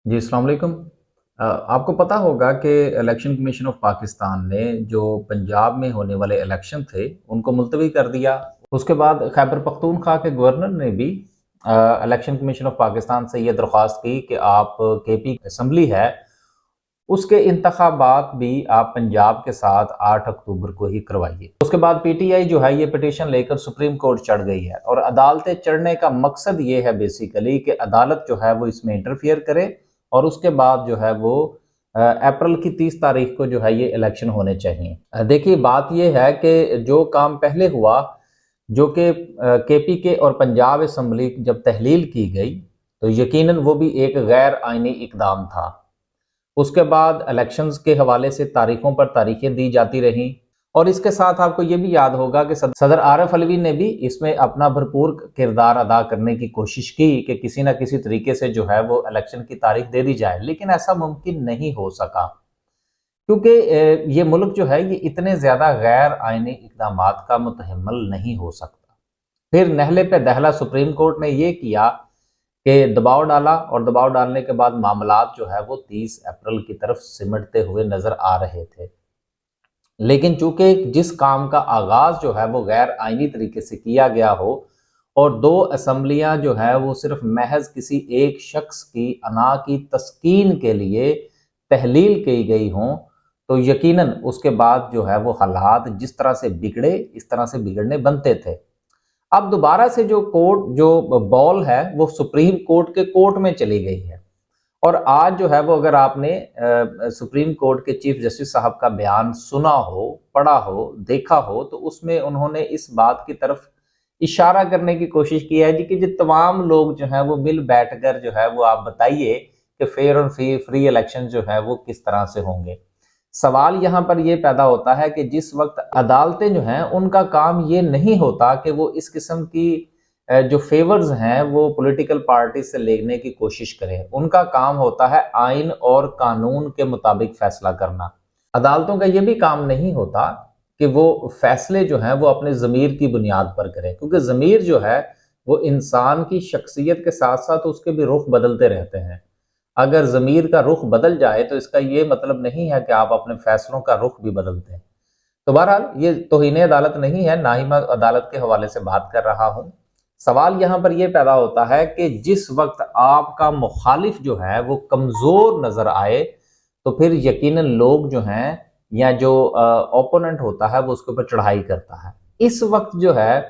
جی السلام علیکم۔ آپ کو پتہ ہوگا کہ الیکشن کمیشن آف پاکستان نے جو پنجاب میں ہونے والے الیکشن تھے ان کو ملتوی کر دیا۔ اس کے بعد خیبر پختونخوا کے گورنر نے بھی الیکشن کمیشن آف پاکستان سے یہ درخواست کی کہ آپ کے پی اسمبلی ہے اس کے انتخابات بھی آپ پنجاب کے ساتھ 8 اکتوبر کو ہی کروائیے۔ اس کے بعد پی ٹی آئی جو ہے یہ پٹیشن لے کر سپریم کورٹ چڑھ گئی ہے، اور عدالتیں چڑھنے کا مقصد یہ ہے بیسیکلی کہ عدالت جو ہے وہ اس میں انٹرفیئر کرے، اور اس کے بعد جو ہے وہ اپریل کی 30 تاریخ کو جو ہے یہ الیکشن ہونے چاہیے۔ دیکھیے بات یہ ہے کہ جو کام پہلے ہوا، جو کہ کے پی کے اور پنجاب اسمبلی جب تحلیل کی گئی تو یقیناً وہ بھی ایک غیر آئینی اقدام تھا۔ اس کے بعد الیکشنز کے حوالے سے تاریخوں پر تاریخیں دی جاتی رہیں، اور اس کے ساتھ آپ کو یہ بھی یاد ہوگا کہ صدر عارف علوی نے بھی اس میں اپنا بھرپور کردار ادا کرنے کی کوشش کی کہ کسی نہ کسی طریقے سے جو ہے وہ الیکشن کی تاریخ دے دی جائے، لیکن ایسا ممکن نہیں ہو سکا، کیونکہ یہ ملک جو ہے یہ اتنے زیادہ غیر آئینی اقدامات کا متحمل نہیں ہو سکتا۔ پھر نہلے پہ دہلا سپریم کورٹ نے یہ کیا کہ دباؤ ڈالا، اور دباؤ ڈالنے کے بعد معاملات جو ہے وہ 30 اپریل کی طرف سمٹتے ہوئے نظر آ رہے تھے۔ لیکن چونکہ جس کام کا آغاز جو ہے وہ غیر آئینی طریقے سے کیا گیا ہو، اور 2 اسمبلیاں جو ہے وہ صرف محض کسی ایک شخص کی انا کی تسکین کے لیے تحلیل کی گئی ہوں، تو یقیناً اس کے بعد جو ہے وہ حالات جس طرح سے بگڑے اس طرح سے بگڑنے بنتے تھے۔ اب دوبارہ سے جو بال ہے وہ سپریم کورٹ کے کورٹ میں چلی گئی ہے، اور آج جو ہے وہ اگر آپ نے سپریم کورٹ کے چیف جسٹس صاحب کا بیان سنا ہو، پڑھا ہو، دیکھا ہو، تو اس میں انہوں نے اس بات کی طرف اشارہ کرنے کی کوشش کی ہے کہ جو تمام لوگ جو ہیں وہ مل بیٹھ کر جو ہے وہ آپ بتائیے کہ فیئر اور فری الیکشن جو ہے وہ کس طرح سے ہوں گے۔ سوال یہاں پر یہ پیدا ہوتا ہے کہ جس وقت عدالتیں جو ہیں ان کا کام یہ نہیں ہوتا کہ وہ اس قسم کی جو فیورز ہیں وہ پولیٹیکل پارٹی سے لینے کی کوشش کریں، ان کا کام ہوتا ہے آئین اور قانون کے مطابق فیصلہ کرنا۔ عدالتوں کا یہ بھی کام نہیں ہوتا کہ وہ فیصلے جو ہیں وہ اپنے ضمیر کی بنیاد پر کریں، کیونکہ ضمیر جو ہے وہ انسان کی شخصیت کے ساتھ ساتھ اس کے بھی رخ بدلتے رہتے ہیں۔ اگر ضمیر کا رخ بدل جائے تو اس کا یہ مطلب نہیں ہے کہ آپ اپنے فیصلوں کا رخ بھی بدلتے ہیں۔ تو بہرحال یہ توہین عدالت نہیں ہے، نہ ہی میں عدالت کے حوالے سے بات کر رہا ہوں۔ سوال یہاں پر یہ پیدا ہوتا ہے کہ جس وقت آپ کا مخالف جو ہے وہ کمزور نظر آئے تو پھر یقیناً لوگ جو ہیں یا جو اوپوننٹ ہوتا ہے وہ اس کے اوپر چڑھائی کرتا ہے۔ اس وقت جو ہے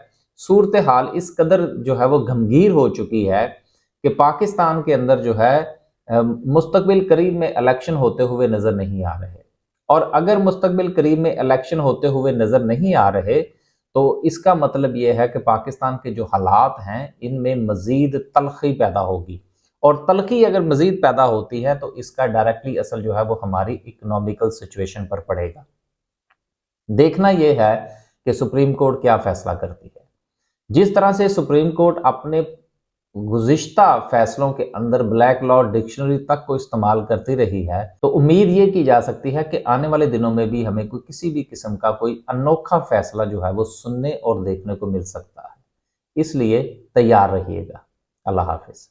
صورتحال اس قدر جو ہے وہ گھمگیر ہو چکی ہے کہ پاکستان کے اندر جو ہے مستقبل قریب میں الیکشن ہوتے ہوئے نظر نہیں آ رہے، اور اگر مستقبل قریب میں الیکشن ہوتے ہوئے نظر نہیں آ رہے تو اس کا مطلب یہ ہے کہ پاکستان کے جو حالات ہیں ان میں مزید تلخی پیدا ہوگی، اور تلخی اگر مزید پیدا ہوتی ہے تو اس کا ڈائریکٹلی اثر جو ہے وہ ہماری اکنامیکل سچویشن پر پڑے گا۔ دیکھنا یہ ہے کہ سپریم کورٹ کیا فیصلہ کرتی ہے۔ جس طرح سے سپریم کورٹ اپنے گزشتہ فیصلوں کے اندر بلیک لا ڈکشنری تک کو استعمال کرتی رہی ہے، تو امید یہ کی جا سکتی ہے کہ آنے والے دنوں میں بھی ہمیں کسی بھی قسم کا کوئی انوکھا فیصلہ جو ہے وہ سننے اور دیکھنے کو مل سکتا ہے۔ اس لیے تیار رہیے گا۔ اللہ حافظ۔